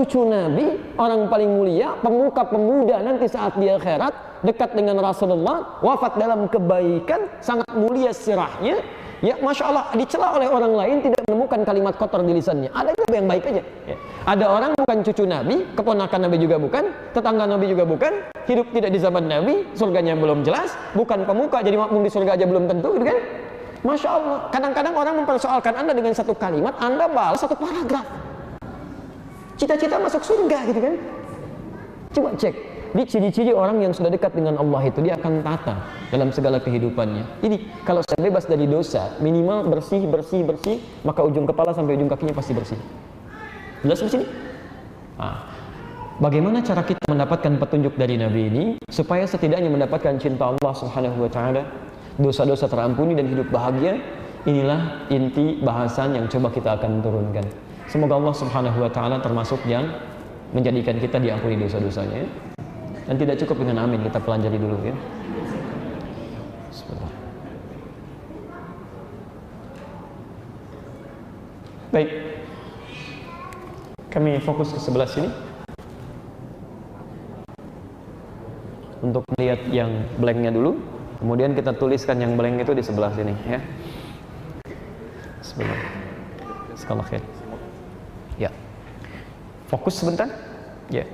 cucu Nabi, orang paling mulia, pemuka pemuda nanti saat di akhirat, dekat dengan Rasulullah, wafat dalam kebaikan, sangat mulia sirahnya. Ya, Masya Allah, dicela oleh orang lain, tidak menemukan kalimat kotor di lisannya. Ada yang baik aja. Ya. Ada orang bukan cucu Nabi, keponakan Nabi juga bukan, tetangga Nabi juga bukan, hidup tidak di zaman Nabi, surganya belum jelas, bukan pemuka, jadi makmum di surga aja belum tentu, gitu kan? Masya Allah, kadang-kadang orang mempersoalkan Anda dengan satu kalimat, Anda balas satu paragraf. Cita-cita masuk surga, gitu kan? Coba cek. Di ciri-ciri orang yang sudah dekat dengan Allah itu, dia akan tata dalam segala kehidupannya. Ini kalau saya bebas dari dosa, minimal bersih, maka ujung kepala sampai ujung kakinya pasti bersih. Jelas di sini? Bagaimana cara kita mendapatkan petunjuk dari Nabi ini supaya setidaknya mendapatkan cinta Allah Subhanahu wa taala, dosa-dosa terampuni dan hidup bahagia? Inilah inti bahasan yang coba kita akan turunkan. Semoga Allah Subhanahu wa taala termasuk yang menjadikan kita diampuni dosa-dosanya. Dan tidak cukup dengan amin, kita pelajari dulu ya. Bismillah. Baik, kami fokus ke sebelah sini untuk melihat yang blanknya dulu, kemudian kita tuliskan yang blank itu di sebelah sini ya. Bismillah. Sekali khair. Ya, fokus sebentar ya.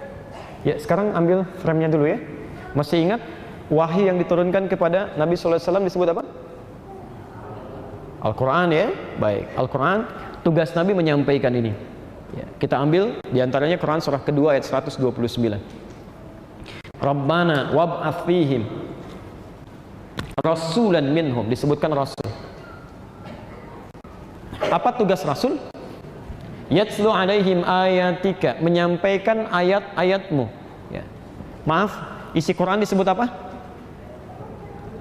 Ya, sekarang ambil frame-nya dulu ya. Masih ingat wahyu yang diturunkan kepada Nabi sallallahu alaihi wasallam disebut apa? Al-Quran ya. Baik, Al-Quran, tugas Nabi menyampaikan ini ya, kita ambil diantaranya Quran surah kedua ayat 129. Rabbana wab'ats fihim rasulan minhum, disebutkan rasul. Apa tugas rasul? Yatslu alaihim ayatika, menyampaikan ayat-ayatmu ya. Maaf, isi Quran disebut apa?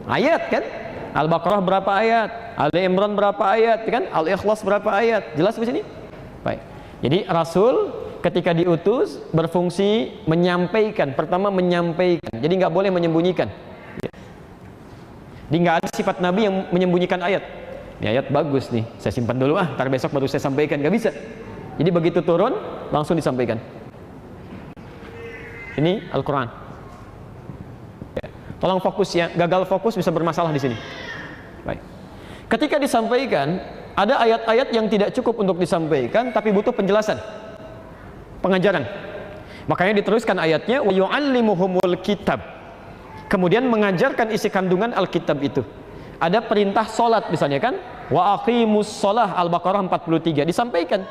Ayat kan? Al-Baqarah berapa ayat? Ali Imran berapa ayat kan? Al-Ikhlas berapa ayat? Jelas di sini? Baik. Jadi Rasul ketika diutus berfungsi menyampaikan. Pertama menyampaikan. Jadi nggak boleh menyembunyikan ya. Jadi nggak ada sifat Nabi yang menyembunyikan ayat. Ini ayat bagus nih, saya simpan dulu ntar besok baru saya sampaikan. Nggak bisa. Jadi begitu turun langsung disampaikan. Ini Al-Quran ya. Tolong fokus ya, gagal fokus bisa bermasalah di sini. Baik. Ketika disampaikan, ada ayat-ayat yang tidak cukup untuk disampaikan tapi butuh penjelasan, pengajaran. Makanya diteruskan ayatnya wa yu'allimuhumul kitab. Kemudian mengajarkan isi kandungan Alkitab itu. Ada perintah salat misalnya kan? Wa aqimus shalah, Al-Baqarah 43 disampaikan.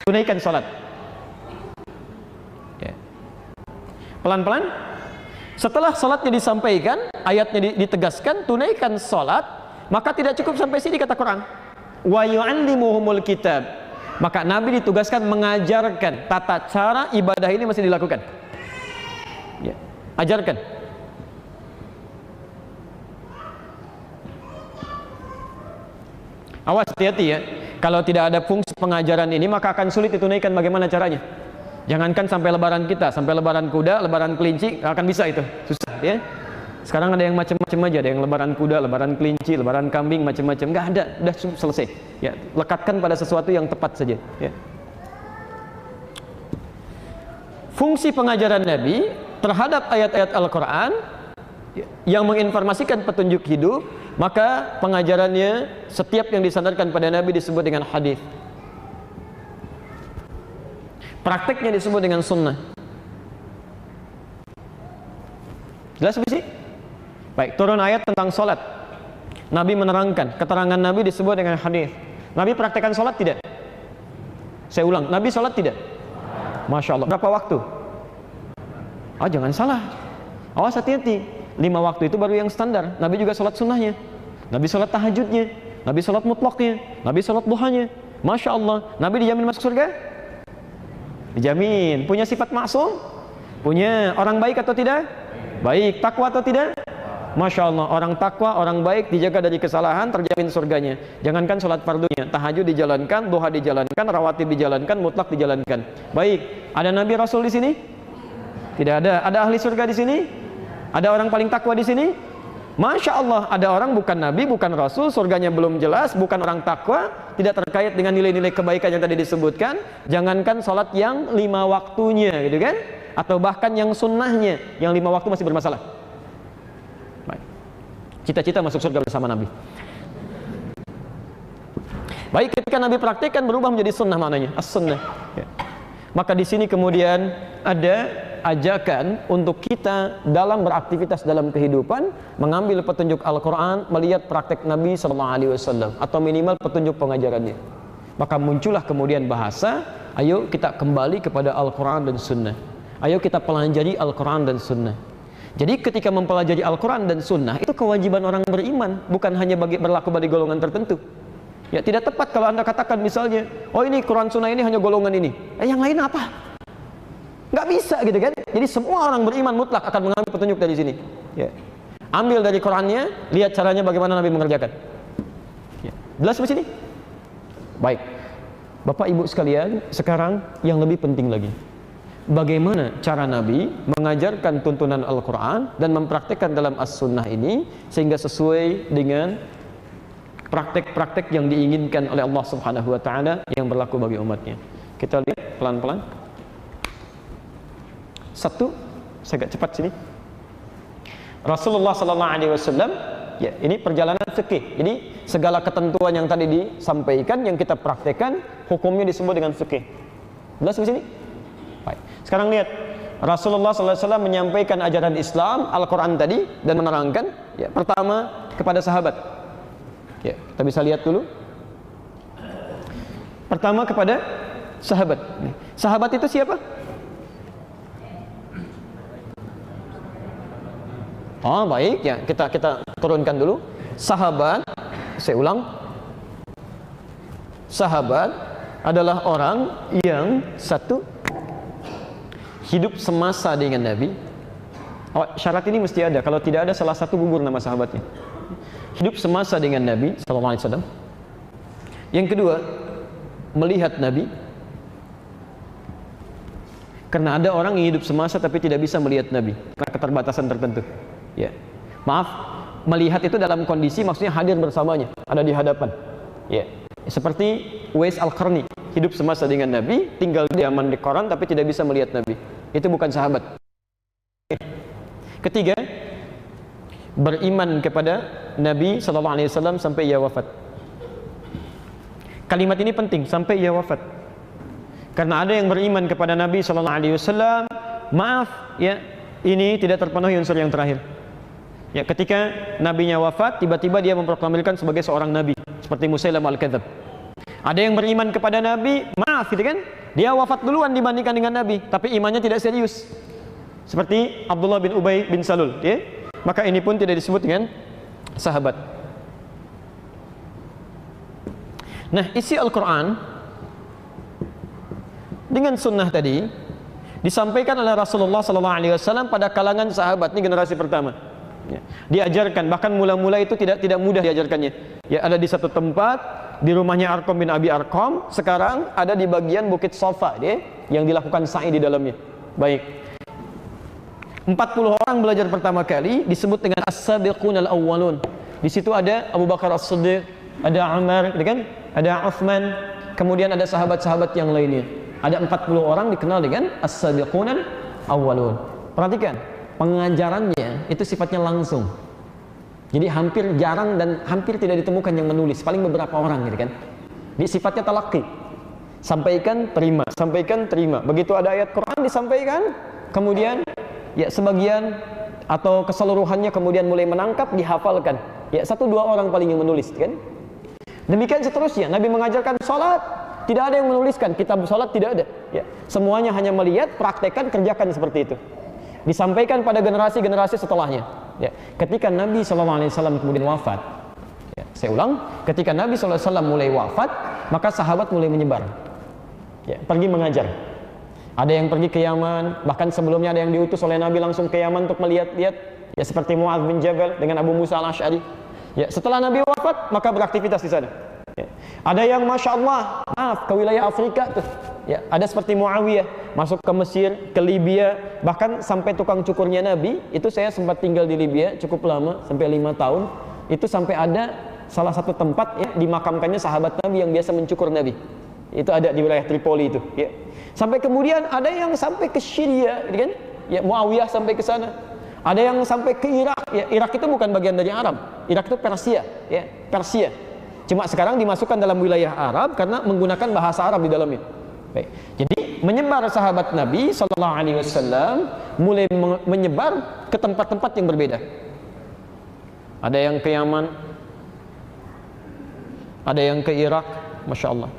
Tunaikan salat. Ya. Pelan-pelan. Setelah salatnya disampaikan, ayatnya ditegaskan, tunaikan salat, maka tidak cukup sampai sini kata Quran. Wa yu'allimuhumul kitab. Maka Nabi ditugaskan mengajarkan tata cara ibadah ini masih dilakukan. Ya. Ajarkan. Awas, hati-hati ya. Kalau tidak ada fungsi pengajaran ini, maka akan sulit ditunaikan. Bagaimana caranya? Jangankan sampai lebaran kita, sampai lebaran kuda, lebaran kelinci, akan bisa itu. Susah ya. Sekarang ada yang macam-macam aja, ada yang lebaran kuda, lebaran kelinci, lebaran kambing, macam-macam. Nggak ada, udah selesai. Ya, lekatkan pada sesuatu yang tepat saja. Ya. Fungsi pengajaran Nabi terhadap ayat-ayat Al-Quran yang menginformasikan petunjuk hidup, maka pengajarannya setiap yang disandarkan pada Nabi disebut dengan hadis. Prakteknya disebut dengan sunnah. Jelas sih? Baik, turun ayat tentang sholat. Nabi menerangkan, keterangan Nabi disebut dengan hadis. Nabi praktekkan sholat tidak? Saya ulang, Nabi sholat tidak? Masya Allah. Berapa waktu? Jangan salah. Awas, hati-hati. 5 waktu itu baru yang standar. Nabi juga sholat sunnahnya. Nabi sholat tahajudnya. Nabi sholat mutlaknya. Nabi sholat duhanya. Masya Allah. Nabi dijamin masuk surga? Dijamin. Punya sifat maksum? Punya. Orang baik atau tidak? Baik. Takwa atau tidak? Masya Allah. Orang takwa, orang baik, dijaga dari kesalahan, terjamin surganya. Jangankan sholat fardunya, tahajud dijalankan, duha dijalankan, rawatib dijalankan, mutlak dijalankan. Baik. Ada Nabi Rasul di sini? Tidak ada. Ada ahli surga di sini? Ada orang paling takwa di sini? Masya Allah, ada orang bukan nabi, bukan rasul, surganya belum jelas, bukan orang takwa, tidak terkait dengan nilai-nilai kebaikan yang tadi disebutkan. Jangankan sholat yang 5 waktunya, gitu kan? Atau bahkan yang sunnahnya, yang 5 waktu masih bermasalah. Baik. Cita-cita masuk surga bersama Nabi. Baik, ketika Nabi praktikkan berubah menjadi sunnah, maknanya as-sunnah. Ya. Maka di sini kemudian ada ajakan untuk kita dalam beraktivitas dalam kehidupan mengambil petunjuk Al-Quran, melihat praktek Nabi SAW, atau minimal petunjuk pengajarannya. Maka muncullah kemudian bahasa, ayo kita kembali kepada Al-Quran dan Sunnah. Ayo kita pelajari Al-Quran dan Sunnah. Jadi ketika mempelajari Al-Quran dan Sunnah itu kewajiban orang beriman, bukan hanya berlaku bagi golongan tertentu. Ya, tidak tepat kalau Anda katakan misalnya, oh ini Quran Sunnah ini hanya golongan ini, yang lain apa? Nggak bisa gitu kan. Jadi semua orang beriman mutlak akan mengambil petunjuk dari sini. Ya. Ambil dari Qurannya, lihat caranya bagaimana Nabi mengerjakan. Ya. Jelas di sini? Baik. Bapak Ibu sekalian, sekarang yang lebih penting lagi. Bagaimana cara Nabi mengajarkan tuntunan Al-Quran dan mempraktekkan dalam As-Sunnah ini sehingga sesuai dengan praktek-praktek yang diinginkan oleh Allah Subhanahu wa taala yang berlaku bagi umatnya. Kita lihat pelan-pelan. Satu, saya agak cepat sini. Rasulullah sallallahu alaihi wasallam, ya, ini perjalanan fikih. Jadi segala ketentuan yang tadi disampaikan yang kita praktekkan hukumnya disebut dengan fikih. Jelas di sini? Baik. Sekarang lihat Rasulullah sallallahu alaihi wasallam menyampaikan ajaran Islam, Al-Qur'an tadi dan menerangkan, ya, pertama kepada sahabat. Ya, kita bisa lihat dulu. Pertama kepada sahabat. Sahabat itu siapa? Oh, baik, ya, kita turunkan dulu. Sahabat, saya ulang. Sahabat adalah orang yang satu hidup semasa dengan Nabi. Oh, syarat ini mesti ada. Kalau tidak ada, salah satu gugur nama sahabatnya. Hidup semasa dengan Nabi sallallahu alaihi wasallam. Yang kedua, melihat Nabi. Karena ada orang yang hidup semasa tapi tidak bisa melihat Nabi karena keterbatasan tertentu. Ya. Maaf, melihat itu dalam kondisi maksudnya hadir bersamanya, ada di hadapan. Ya. Seperti Uwais Al-Qarni, hidup semasa dengan Nabi, tinggal di zaman di Quran tapi tidak bisa melihat Nabi. Itu bukan sahabat. Ketiga, beriman kepada Nabi sallallahu alaihi wasallam sampai ia wafat. Kalimat ini penting, sampai ia wafat. Karena ada yang beriman kepada Nabi sallallahu alaihi wasallam, maaf ya, ini tidak terpenuhi unsur yang terakhir. Ya, ketika nabinya wafat, tiba-tiba dia memproklamirkan sebagai seorang nabi, seperti Musailamah Al-Kadzdzab. Ada yang beriman kepada Nabi, maaf gitu kan, dia wafat duluan dibandingkan dengan Nabi, tapi imannya tidak serius. Seperti Abdullah bin Ubay bin Salul, ya. Maka ini pun tidak disebut dengan sahabat. Nah, isi Al-Quran dengan sunnah tadi disampaikan oleh Rasulullah SAW pada kalangan sahabat. Ini generasi pertama. Ya, diajarkan, bahkan mula-mula itu tidak mudah diajarkannya. Ya, ada di satu tempat di rumahnya Arqam bin Abi Arqam. Sekarang ada di bagian Bukit Safa, ya, yang dilakukan sa'i di dalamnya. Baik. 40 orang belajar pertama kali disebut dengan as-sabiqun al-awwalun. Di situ ada Abu Bakar As-Siddiq, ada Umar, kan? Ada Utsman, kemudian ada sahabat-sahabat yang lainnya. Ada 40 orang dikenal dengan as-sabiqun al-awwalun. Perhatikan, pengajarannya itu sifatnya langsung. Jadi hampir jarang dan hampir tidak ditemukan yang menulis, paling beberapa orang gitu kan. Di sifatnya talaqi. Sampaikan, terima, sampaikan, terima. Begitu ada ayat Quran disampaikan, kemudian ya sebagian atau keseluruhannya kemudian mulai menangkap, dihafalkan. Ya, 1-2 orang paling yang menulis kan. Demikian seterusnya. Nabi mengajarkan salat, tidak ada yang menuliskan, kitab salat tidak ada. Ya, semuanya hanya melihat, praktekkan, kerjakan seperti itu. Disampaikan pada generasi-generasi setelahnya. Ya, ketika Nabi SAW kemudian wafat, ya, saya ulang, ketika Nabi SAW mulai wafat, maka sahabat mulai menyebar. Ya, pergi mengajar. Ada yang pergi ke Yaman, bahkan sebelumnya ada yang diutus oleh Nabi langsung ke Yaman untuk melihat-lihat, ya seperti Mu'adz bin Jabal dengan Abu Musa Al-Asy'ari. Ya, setelah Nabi wafat, maka beraktivitas di sana. Ya. Ada yang Masya Allah, maaf, ke wilayah Afrika tuh. Ya, ada seperti Muawiyah masuk ke Mesir, ke Libya, bahkan sampai tukang cukurnya Nabi. Itu saya sempat tinggal di Libya cukup lama, sampai 5 tahun. Itu sampai ada salah satu tempat ya dimakamkannya sahabat Nabi yang biasa mencukur Nabi. Itu ada di wilayah Tripoli itu. Ya. Sampai kemudian ada yang sampai ke Syria, gitu kan? Ya, Muawiyah sampai ke sana. Ada yang sampai ke Irak. Ya, Irak itu bukan bagian dari Arab. Irak itu Persia, ya, Persia. Cuma sekarang dimasukkan dalam wilayah Arab karena menggunakan bahasa Arab di dalamnya. Baik. Jadi menyebar sahabat Nabi Sallallahu Alaihi Wasallam mulai menyebar ke tempat-tempat yang berbeda. Ada yang ke Yaman, ada yang ke Irak, masya Allah.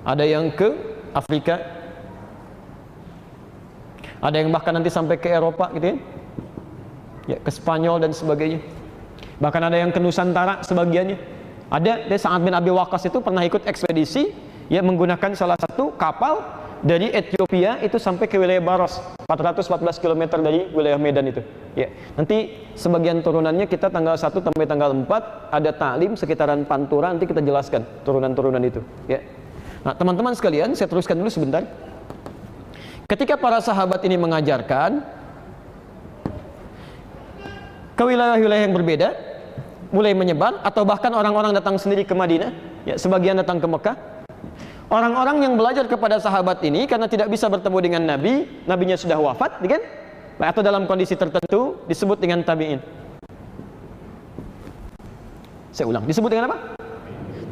Ada yang ke Afrika, ada yang bahkan nanti sampai ke Eropa, gitu ya, ya ke Spanyol dan sebagainya. Bahkan ada yang ke Nusantara sebagiannya. Ada Sa'ad bin Abi Waqqas itu pernah ikut ekspedisi. Ya, menggunakan salah satu kapal dari Ethiopia itu sampai ke wilayah Baros, 414 km dari wilayah Medan itu. Ya, nanti sebagian turunannya kita tanggal 1 sampai tanggal 4 ada taklim sekitaran Pantura, nanti kita jelaskan turunan-turunan itu. Ya. Nah, teman-teman sekalian, saya teruskan dulu sebentar. Ketika para sahabat ini mengajarkan ke wilayah-wilayah yang berbeda, mulai menyebar, atau bahkan orang-orang datang sendiri ke Madinah, ya, sebagian datang ke Mekah. Orang-orang yang belajar kepada sahabat ini karena tidak bisa bertemu dengan Nabi, Nabinya sudah wafat, kan? Atau dalam kondisi tertentu disebut dengan tabi'in. Saya ulang, disebut dengan apa?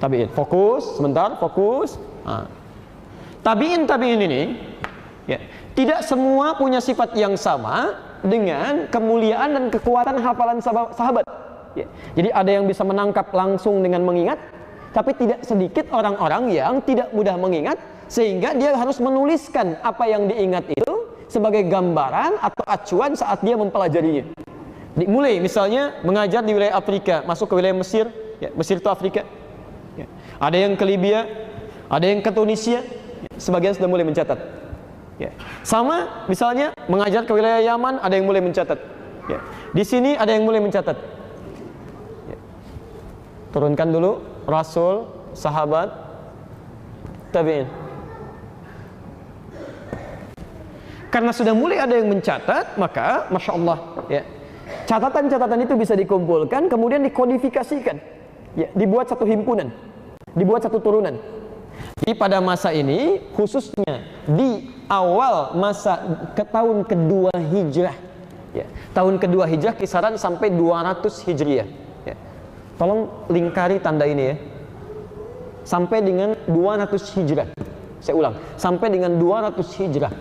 Tabi'in. Fokus, sebentar, fokus. Tabi'in ini, ya, tidak semua punya sifat yang sama dengan kemuliaan dan kekuatan hafalan sahabat. Ya. Jadi ada yang bisa menangkap langsung dengan mengingat. Tapi tidak sedikit orang-orang yang tidak mudah mengingat, sehingga dia harus menuliskan apa yang diingat itu sebagai gambaran atau acuan saat dia mempelajarinya. Mulai misalnya mengajar di wilayah Afrika, masuk ke wilayah Mesir, ya, Mesir itu Afrika. Ya. Ada yang ke Libya, ada yang ke Tunisia, ya, sebagian sudah mulai mencatat. Ya. Sama misalnya mengajar ke wilayah Yaman, ada yang mulai mencatat. Ya. Di sini ada yang mulai mencatat. Ya. Turunkan dulu. Rasul, sahabat, tabi'in. Karena sudah mulai ada yang mencatat, maka masya Allah, ya, catatan-catatan itu bisa dikumpulkan, kemudian dikodifikasikan, ya, dibuat satu himpunan, dibuat satu turunan. Jadi pada masa ini, khususnya di awal masa ke tahun kedua Hijrah, ya, tahun kedua Hijrah kisaran sampai 200 Hijriah. Tolong lingkari tanda ini ya. Sampai dengan 200 Hijrah. Saya ulang, sampai dengan 200 Hijrah.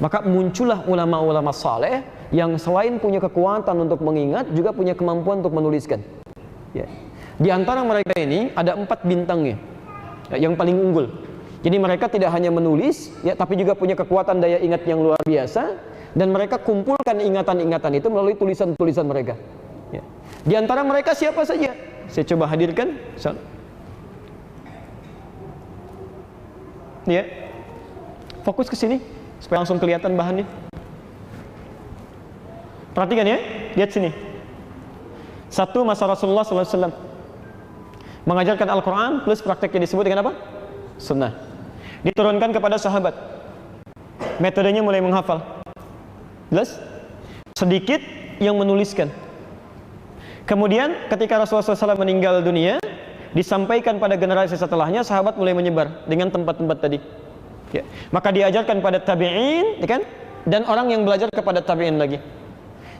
Maka muncullah ulama-ulama saleh yang selain punya kekuatan untuk mengingat, juga punya kemampuan untuk menuliskan. Ya. Di antara mereka ini ada 4 bintangnya, ya, yang paling unggul. Jadi mereka tidak hanya menulis, ya, tapi juga punya kekuatan daya ingat yang luar biasa. Dan mereka kumpulkan ingatan-ingatan itu melalui tulisan-tulisan mereka. Ya. Di antara mereka siapa saja? Saya coba hadirkan. Ya. Fokus ke sini supaya langsung kelihatan bahannya. Perhatikan ya, lihat sini. Satu, masa Rasulullah SAW mengajarkan Al-Quran plus prakteknya disebut dengan apa? Sunnah. Diturunkan kepada sahabat. Metodenya mulai menghafal. Jelas? Sedikit yang menuliskan. Kemudian ketika Rasulullah SAW meninggal dunia, disampaikan pada generasi setelahnya, sahabat mulai menyebar dengan tempat-tempat tadi. Ya. Maka diajarkan pada tabi'in, ya kan? Dan orang yang belajar kepada tabi'in lagi.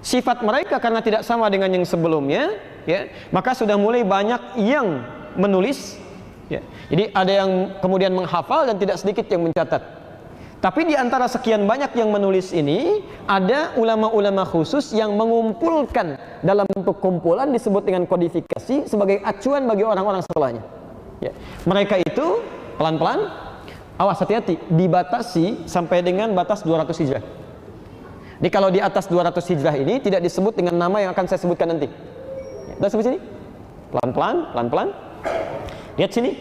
Sifat mereka karena tidak sama dengan yang sebelumnya, ya, maka sudah mulai banyak yang menulis. Ya. Jadi ada yang kemudian menghafal dan tidak sedikit yang mencatat. Tapi di antara sekian banyak yang menulis ini, ada ulama-ulama khusus yang mengumpulkan dalam bentuk kumpulan disebut dengan kodifikasi sebagai acuan bagi orang-orang setelahnya. Ya. Mereka itu pelan-pelan, awas hati-hati, dibatasi sampai dengan batas 200 Hijrah. Jadi kalau di atas 200 Hijrah ini tidak disebut dengan nama yang akan saya sebutkan nanti. Sudah sebut sini? Pelan-pelan, pelan-pelan. Lihat sini.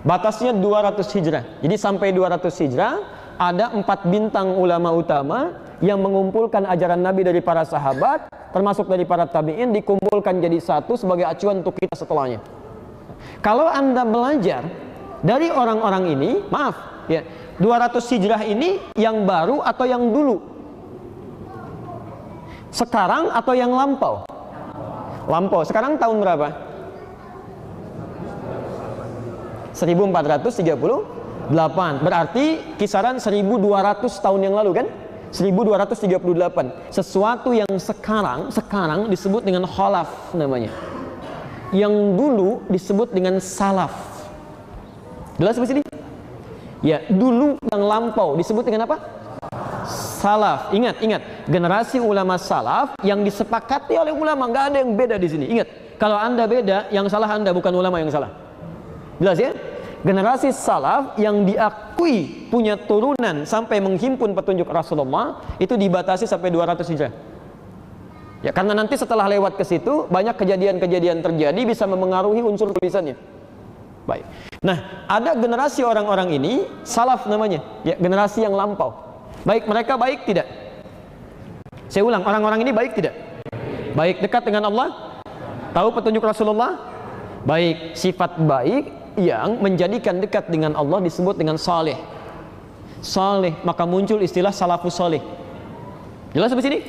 Batasnya 200 Hijrah. Jadi sampai 200 Hijrah ada 4 bintang ulama utama yang mengumpulkan ajaran Nabi dari para sahabat, termasuk dari para tabi'in, dikumpulkan jadi satu sebagai acuan untuk kita setelahnya. Kalau Anda belajar dari orang-orang ini, maaf, ya, 200 Hijrah ini yang baru atau yang dulu? Sekarang atau yang lampau? Lampau. Sekarang tahun berapa? 1438. Berarti kisaran 1200 tahun yang lalu kan? 1238. Sesuatu yang sekarang disebut dengan khalaf namanya. Yang dulu disebut dengan salaf. Jelas di sini? Ya, dulu yang lampau disebut dengan apa? Salaf. Ingat, generasi ulama salaf yang disepakati oleh ulama, nggak ada yang beda di sini. Ingat, kalau Anda beda, yang salah Anda, bukan ulama yang salah. Jelas ya? Generasi salaf yang diakui punya turunan sampai menghimpun petunjuk Rasulullah itu dibatasi sampai 200 Hijrah. Ya, karena nanti setelah lewat ke situ banyak kejadian-kejadian terjadi bisa memengaruhi unsur tulisannya. Baik. Nah, ada generasi orang-orang ini salaf namanya, ya, generasi yang lampau. Baik, mereka baik tidak? Saya ulang, orang-orang ini baik tidak? Baik, dekat dengan Allah, tahu petunjuk Rasulullah, baik, sifat baik yang menjadikan dekat dengan Allah disebut dengan saleh. Saleh, maka muncul istilah salafus saleh. Jelas sampai sini?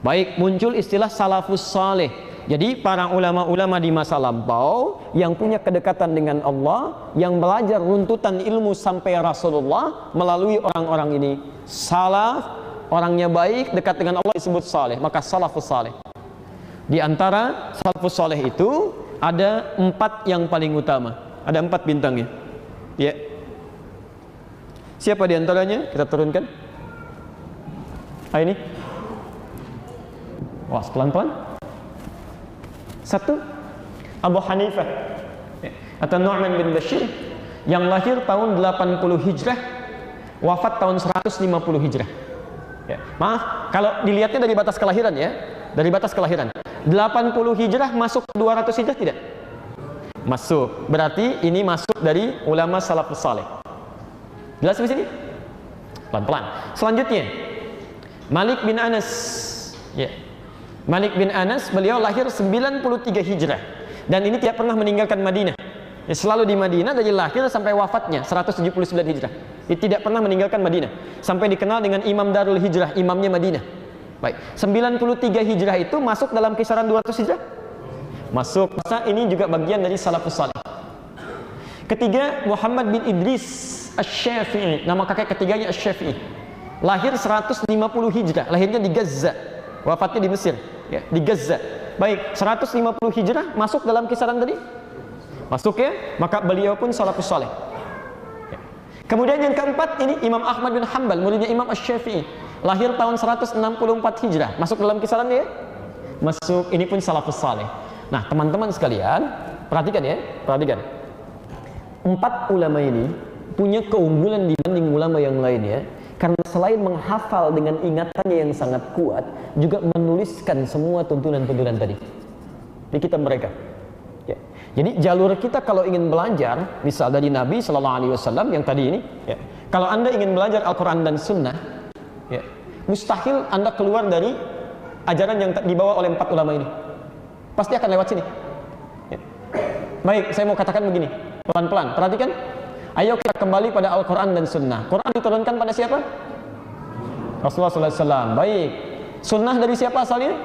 Baik, muncul istilah salafus saleh. Jadi para ulama-ulama di masa lampau yang punya kedekatan dengan Allah, yang belajar runtutan ilmu sampai Rasulullah melalui orang-orang ini. Salaf, orangnya baik, dekat dengan Allah disebut saleh, maka salafus saleh. Di antara salafus saleh itu ada 4 yang paling utama. Ada 4 bintangnya. Ya. Siapa di antaranya? Kita turunkan. Ini. Wah, pelan-pelan. 1, Abu Hanifah atau Nu'man bin Bashir yang lahir tahun 80 Hijrah, wafat tahun 150 Hijrah. Ya. Maaf, kalau dilihatnya dari batas kelahiran ya, dari batas kelahiran. 80 Hijrah masuk 200 Hijrah tidak? Masuk. Berarti ini masuk dari ulama salafus saleh. Jelas di sini? Pelan-pelan. Selanjutnya, Malik bin Anas. Ya. Malik bin Anas, beliau lahir 93 Hijrah dan ini tidak pernah meninggalkan Madinah. Ya, selalu di Madinah dari lahir sampai wafatnya 179 Hijrah. Dia tidak pernah meninggalkan Madinah sampai dikenal dengan Imam Darul Hijrah, imamnya Madinah. Baik, 93 Hijrah itu masuk dalam kisaran 200 Hijrah? Masuk. Masa ini juga bagian dari salafus saleh. Ketiga, Muhammad bin Idris Asy-Syafi'i, nama kakek ketiganya Asy-Syafi'i. Lahir 150 Hijrah, lahirnya di Gaza, wafatnya di Mesir, ya, di Gaza. Baik, 150 Hijrah masuk dalam kisaran tadi? Masuk ya, maka beliau pun salafus saleh. Ya. Kemudian yang keempat ini Imam Ahmad bin Hanbal, muridnya Imam Asy-Syafi'i, lahir tahun 164 Hijrah, masuk dalam kisaran ya? Masuk, ini pun salafus saleh. Nah, teman-teman sekalian, perhatikan ya, perhatikan. 4 ulama ini punya keunggulan dibanding ulama yang lainnya. Karena selain menghafal dengan ingatannya yang sangat kuat, juga menuliskan semua tuntunan-tuntunan tadi di kitab mereka. Ya. Jadi jalur kita kalau ingin belajar, misal dari Nabi Sallallahu Alaihi Wasallam yang tadi ini, ya. Kalau Anda ingin belajar Al-Quran dan Sunnah, ya, mustahil Anda keluar dari ajaran yang dibawa oleh 4 ulama ini. Pasti akan lewat sini. Ya. Baik, saya mau katakan begini, pelan-pelan. Perhatikan. Ayo kita kembali pada Al-Quran dan Sunnah. Quran diturunkan pada siapa? Rasulullah SAW. Baik. Sunnah dari siapa asalnya?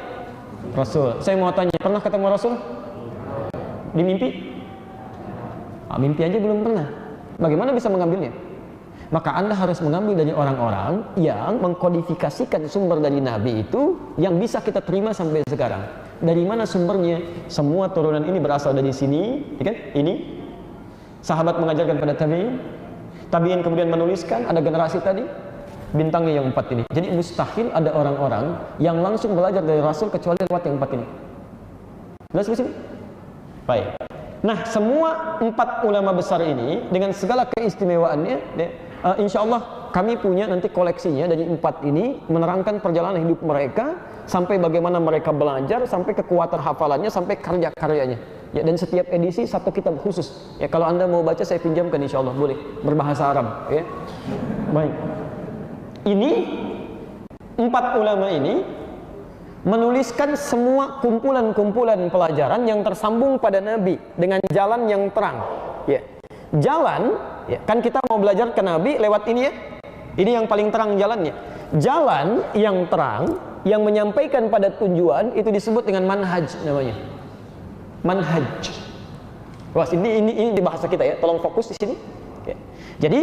Rasul. Saya mau tanya, pernah ketemu Rasul? Di mimpi? Mimpi aja belum pernah. Bagaimana bisa mengambilnya? Maka Anda harus mengambil dari orang-orang yang mengkodifikasikan sumber dari Nabi itu yang bisa kita terima sampai sekarang. Dari mana sumbernya? Semua turunan ini berasal dari sini, kan? Ini. Sahabat mengajarkan pada tabi'in kemudian menuliskan, ada generasi tadi, bintangnya yang 4 ini. Jadi mustahil ada orang-orang yang langsung belajar dari Rasul kecuali lewat yang 4 ini. Jelas di sini? Baik. Nah, semua 4 ulama besar ini dengan segala keistimewaannya, insya Allah kami punya nanti koleksinya dari 4 ini, menerangkan perjalanan hidup mereka sampai bagaimana mereka belajar, sampai kekuatan hafalannya, sampai karya-karyanya. Ya, dan setiap edisi 1 kitab khusus. Ya, kalau Anda mau baca saya pinjamkan insya Allah, boleh berbahasa Arab. Ya. Baik. Ini 4 ulama ini menuliskan semua kumpulan-kumpulan pelajaran yang tersambung pada Nabi dengan jalan yang terang. Ya. Jalan Ya, kan kita mau belajar ke Nabi lewat ini ya. Ini yang paling terang jalannya. Jalan yang terang, yang menyampaikan pada tujuan, itu disebut dengan manhaj namanya. Manhaj. Wah, ini di bahasa kita ya. Tolong fokus di sini. Oke. Jadi,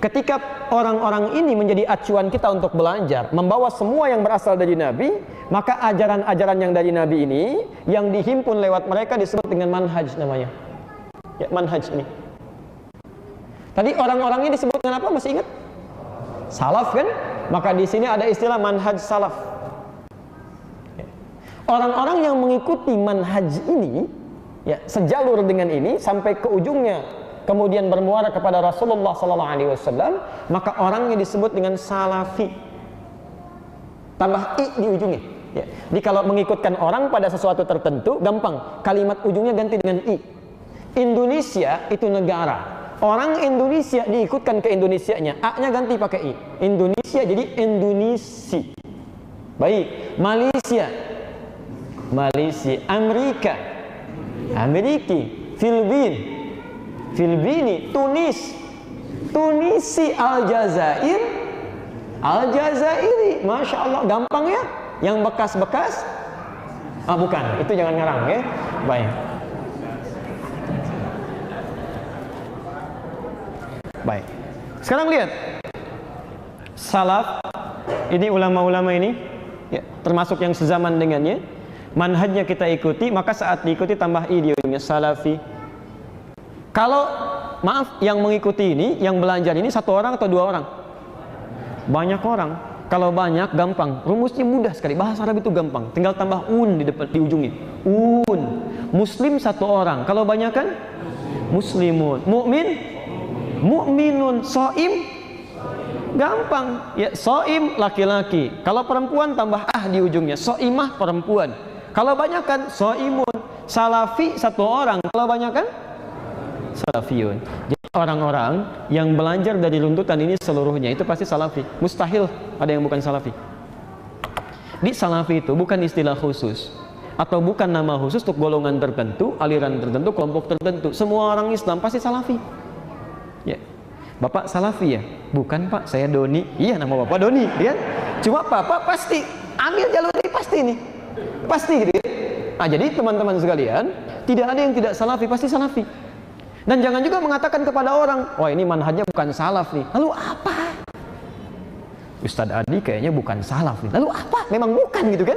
ketika orang-orang ini menjadi acuan kita untuk belajar, membawa semua yang berasal dari Nabi, maka ajaran-ajaran yang dari Nabi ini, yang dihimpun lewat mereka disebut dengan manhaj namanya. Ya, manhaj ini. Tadi orang-orang ini disebut dengan apa? Masih ingat? Salaf kan? Maka di sini ada istilah manhaj salaf. Orang-orang yang mengikuti manhaj ini, ya, sejalur dengan ini sampai ke ujungnya, kemudian bermuara kepada Rasulullah SAW, maka orangnya disebut dengan salafi. Tambah i di ujungnya. Ya. Jadi kalau mengikutkan orang pada sesuatu tertentu, gampang. Kalimat ujungnya ganti dengan i. Indonesia itu negara. Orang Indonesia diikutkan ke Indonesianya, a-nya ganti pakai i. Indonesia jadi Indonesia. Baik. Malaysia, Malaysia. Amerika, Ameriki. Filipini. Tunis, Tunisi. Aljazair, Aljazairi. Masya Allah, gampang ya. Yang bekas-bekas, bukan, itu jangan ngarang ya. Baik. Baik. Sekarang lihat. Salaf, ini ulama-ulama ini, ya, termasuk yang sezaman dengannya. Manhajnya kita ikuti, maka saat diikuti tambah i di ujungnya, salafi. Kalau, maaf, yang mengikuti ini, yang belajar ini satu orang atau dua orang? Banyak orang. Kalau banyak, gampang. Rumusnya mudah sekali. Bahasa Arab itu gampang. Tinggal tambah un di depan, di ujungnya. Un. Muslim satu orang. Kalau banyak kan? Muslimun. Mukmin? Mukminun. Soim? Gampang. Ya, soim laki-laki. Kalau perempuan tambah di ujungnya. Soimah perempuan. Kalau banyak kan? Soimun. Salafi satu orang. Kalau banyak kan? Salafiyun. Jadi orang-orang yang belajar dari runtutan ini seluruhnya itu pasti salafi. Mustahil ada yang bukan salafi. Di salafi itu bukan istilah khusus atau bukan nama khusus untuk golongan tertentu, aliran tertentu, kelompok tertentu. Semua orang Islam pasti salafi. Ya. Bapak salafi ya? Bukan Pak, saya Doni. Iya, nama Bapak Doni, ya. Cuma Bapak pasti ambil jalur ini pasti nih. Pasti gitu ya. Nah, jadi teman-teman sekalian, tidak ada yang tidak salafi, pasti salafi. Dan jangan juga mengatakan kepada orang, wah ini manhajnya bukan salaf nih. Lalu apa? Ustadz Adi kayaknya bukan salaf nih. Lalu apa? Memang bukan gitu kan?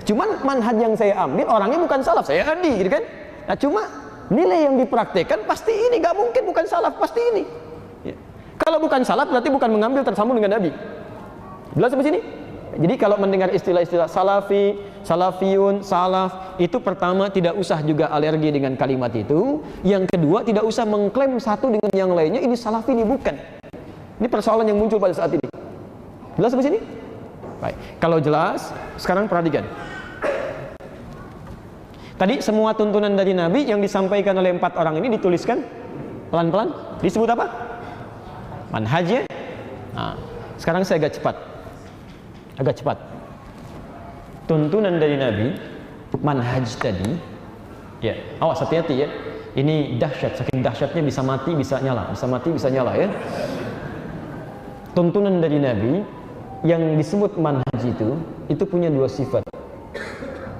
Cuman manhaj yang saya ambil, orangnya bukan salaf, saya Adi gitu kan? Nah cuma nilai yang dipraktekkan pasti ini, gak mungkin bukan salaf, pasti ini. Ya. Kalau bukan salaf berarti bukan mengambil tersambung dengan Nabi. Jelas sampai sini? Jadi kalau mendengar istilah-istilah salafi, salafiyun, salaf, itu pertama tidak usah juga alergi dengan kalimat itu. Yang kedua tidak usah mengklaim satu dengan yang lainnya, ini salafi, ini bukan. Ini persoalan yang muncul pada saat ini. Jelas sampai sini? Baik. Kalau jelas, sekarang perhatikan. Tadi semua tuntunan dari Nabi yang disampaikan oleh 4 orang ini dituliskan pelan-pelan. Disebut apa? Manhajnya. Nah, sekarang saya agak cepat. Tuntunan dari Nabi, manhaj tadi, ya, awas hati-hati ya. Ini dahsyat, saking dahsyatnya bisa mati, bisa nyala, bisa mati, bisa nyala ya. Tuntunan dari Nabi yang disebut manhaj itu punya 2 sifat.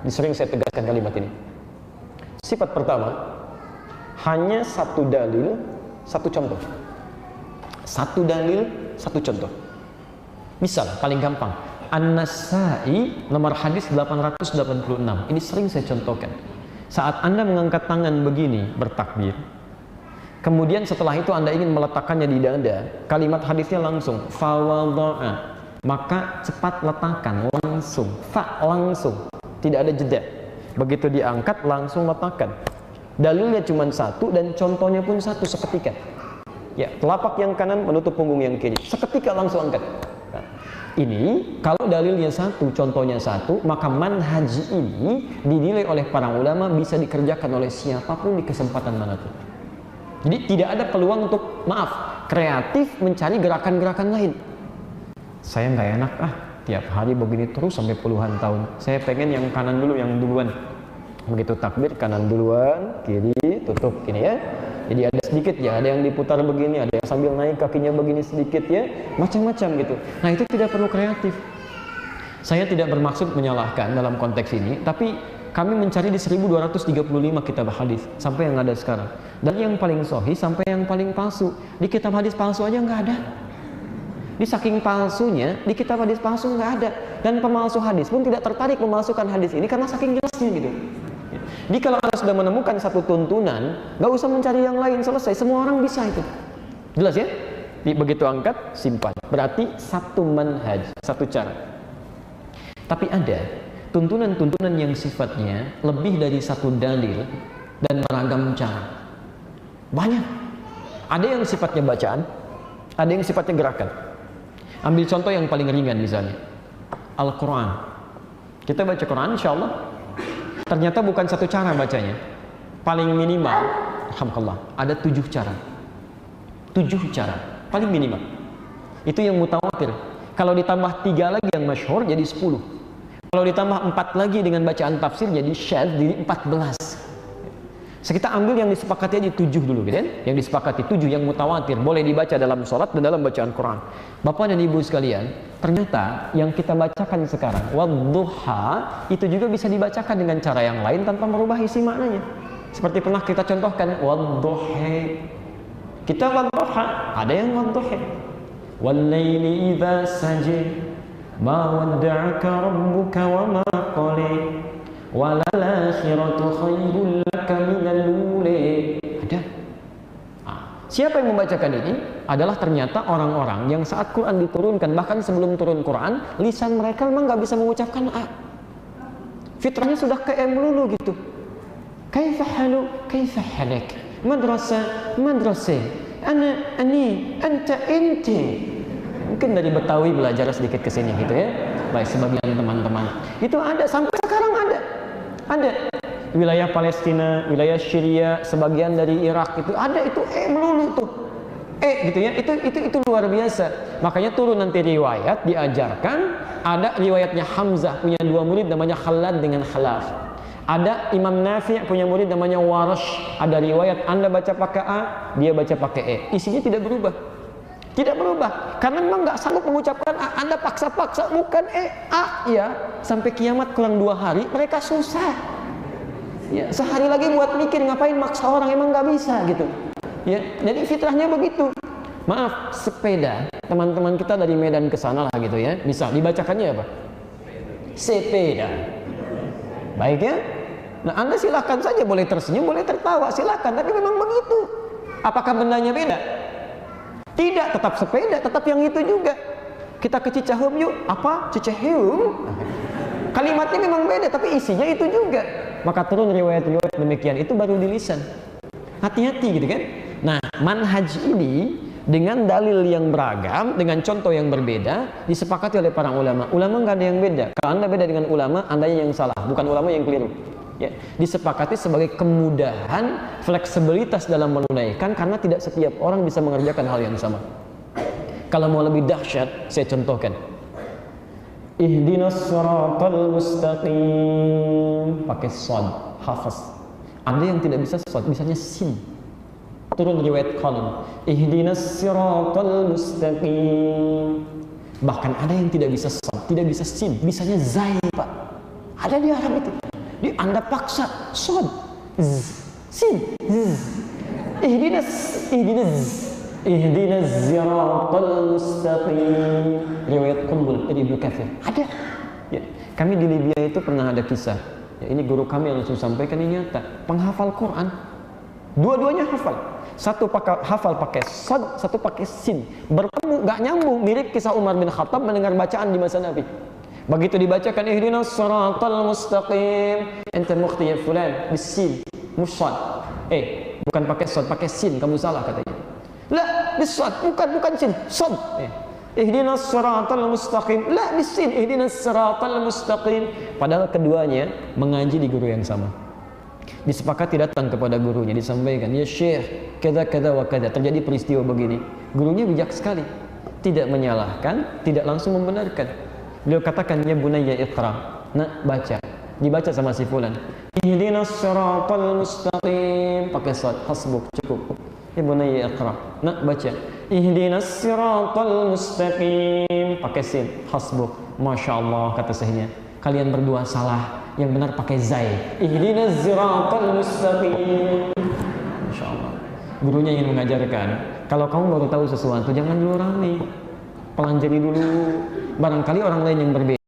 Ini sering saya tegaskan kalimat ini. Sifat pertama, hanya 1 dalil, 1 contoh. 1 dalil, 1 contoh. Misal, paling gampang, An-Nasai nomor hadis 886. Ini sering saya contohkan. Saat Anda mengangkat tangan begini bertakbir, kemudian setelah itu Anda ingin meletakkannya di dada, kalimat hadisnya langsung fawadha'a, maka cepat letakkan, langsung, langsung, tidak ada jeda. Begitu diangkat langsung letakkan. Dalilnya cuma 1 dan contohnya pun 1, seketika. Ya, telapak yang kanan menutup punggung yang kiri, seketika langsung angkat. Ini kalau dalilnya 1, contohnya 1, maka manhaj ini dinilai oleh para ulama bisa dikerjakan oleh siapapun di kesempatan manapun. Jadi tidak ada peluang untuk, maaf, kreatif mencari gerakan-gerakan lain. Saya nggak enak tiap hari begini terus sampai puluhan tahun. Saya pengen yang kanan dulu, yang duluan. Begitu takbir kanan duluan, kiri tutup, gini ya. Jadi ada sedikit ya, ada yang diputar begini, ada yang sambil naik kakinya begini sedikit ya, macam-macam gitu. Nah itu tidak perlu kreatif. Saya tidak bermaksud menyalahkan dalam konteks ini, tapi kami mencari di 1235 kitab hadis sampai yang ada sekarang. Dari yang paling sahih sampai yang paling palsu. Di kitab hadis palsu aja nggak ada. Di saking palsunya, di kitab hadis palsu nggak ada. Dan pemalsu hadis pun tidak tertarik memalsukan hadis ini karena saking jelasnya gitu. Jadi kalau Anda sudah menemukan satu tuntunan, nggak usah mencari yang lain, selesai. Semua orang bisa itu. Jelas ya? Begitu angkat, simpan. Berarti satu manhaj, satu cara. Tapi ada tuntunan-tuntunan yang sifatnya lebih dari satu dalil dan beragam cara. Banyak. Ada yang sifatnya bacaan, ada yang sifatnya gerakan. Ambil contoh yang paling ringan misalnya, Al-Quran. Kita baca Quran insya Allah, ternyata bukan satu cara bacanya. Paling minimal, alhamdulillah, ada 7 cara. 7 cara, paling minimal. Itu yang mutawatir. Kalau ditambah 3 lagi yang masyhur jadi 10. Kalau ditambah 4 lagi dengan bacaan tafsir jadi syadz, jadi 14. Kita ambil yang disepakati aja 7 dulu gitu kan? Yang disepakati 7 yang mutawatir, boleh dibaca dalam sholat dan dalam bacaan Quran. Bapak dan Ibu sekalian, ternyata yang kita bacakan sekarang wadduha itu juga bisa dibacakan dengan cara yang lain tanpa merubah isi maknanya. Seperti pernah kita contohkan wadduha. Kita wadduha, ada yang wadduha. Wal laili idza saja ma wadda'aka rabbuka wa ma qala walal akhiratu khairul laka minal ula. Ada. Siapa yang membacakan ini adalah ternyata orang-orang yang saat Quran diturunkan, bahkan sebelum turun Quran, lisan mereka memang nggak bisa mengucapkan a. Fitrahnya sudah ke melulu gitu. Kaifa halu, kaifa halak, madrasah, madrasah, ana, ani, anta, inti. Mungkin dari Betawi belajar sedikit ke sini gitu ya. Baik, sebagian teman-teman. Itu ada, sampai sekarang ada. Ada. Wilayah Palestina, wilayah Syria, sebagian dari Irak itu ada, itu melulu tuh. Gitu ya. Itu luar biasa. Makanya turun nanti riwayat diajarkan, ada riwayatnya Hamzah punya 2 murid namanya Khalad dengan Khalaf. Ada Imam Nafi' punya murid namanya Warash. Ada riwayat Anda baca pakai A, dia baca pakai E. Isinya tidak berubah. Tidak berubah, karena memang nggak sanggup mengucapkan A. Anda paksa-paksa, bukan A ya. Sampai kiamat kurang 2 hari, mereka susah. Ya, sehari lagi buat mikir, ngapain maksa orang, emang nggak bisa gitu. Ya, jadi fitrahnya begitu. Maaf, sepeda, teman-teman kita dari Medan ke sana lah gitu ya. Misal dibacakannya apa? Sepeda. Baik ya. Nah, Anda silakan saja, boleh tersenyum, boleh tertawa, silakan. Tapi memang begitu. Apakah bendanya beda? Tidak, tetap sepeda, tetap yang itu juga. Kita ke Cicaheum yuk. Apa? Cicaheum? Kalimatnya memang beda, tapi isinya itu juga. Maka turun riwayat-riwayat demikian, itu baru di lisan. Hati-hati gitu kan. Nah, manhaj ini dengan dalil yang beragam, dengan contoh yang berbeda, disepakati oleh para ulama. Ulama nggak ada yang beda. Kalau Anda beda dengan ulama, Andanya yang salah, bukan ulama yang keliru. Ya, disepakati sebagai kemudahan, fleksibilitas dalam menunaikan, karena tidak setiap orang bisa mengerjakan hal yang sama. Kalau mau lebih dahsyat, saya contohkan. Ihdinas siratal mustaqim, pakai shad, hafaz. Ada yang tidak bisa shad, bisanya sin. Turun riwayat Qalam. Ihdinas siratal mustaqim. Bahkan ada yang tidak bisa shad, tidak bisa sin, bisanya zai, Pak. Ada di Arab itu. Di Anda paksa shad, sin, ihdinas siratal mustaqim. Riwayat Qumbul dari Ibnu Katsir. Ada. Ya. Kami di Libya itu pernah ada kisah. Ya, ini guru kami yang langsung sampaikan, ini nyata. Penghafal Quran, dua-duanya hafal. Satu hafal pakai shad, satu pakai sin. Bertemu, nggak nyambung. Mirip kisah Umar bin Khattab mendengar bacaan di masa Nabi. Begitu dibacakan ihdinas siratal mustaqim, ente mukhti ya fulan, bisin, musad. Bukan pakai sad, pakai sin, kamu salah katanya. La, bisad, bukan sin, sad. Ihdinas siratal mustaqim, la bisin, ihdinas siratal mustaqim. Padahal keduanya mengaji di guru yang sama. Disepakati datang kepada gurunya, disampaikan, ya Syekh, kada wa kada, terjadi peristiwa begini. Gurunya bijak sekali, tidak menyalahkan, tidak langsung membenarkan. Beliau katakan, ya bunayya iqra. Nah, baca. Dibaca sama si fulan. Ihdinas siratal mustaqim. pakai sad, hasbuk, cukup. Ya bunayya iqra. Nak baca. Ihdinas siratal mustaqim, pakai sin, hasbuk. Masya Allah kata syekhnya. Kalian berdua salah. Yang benar pakai zai. Ihdinas siratal mustaqim. Masya Allah. Gurunya ingin mengajarkan, kalau kamu baru tahu sesuatu jangan dulu rame, pelajari dulu. Barangkali orang lain yang berbeda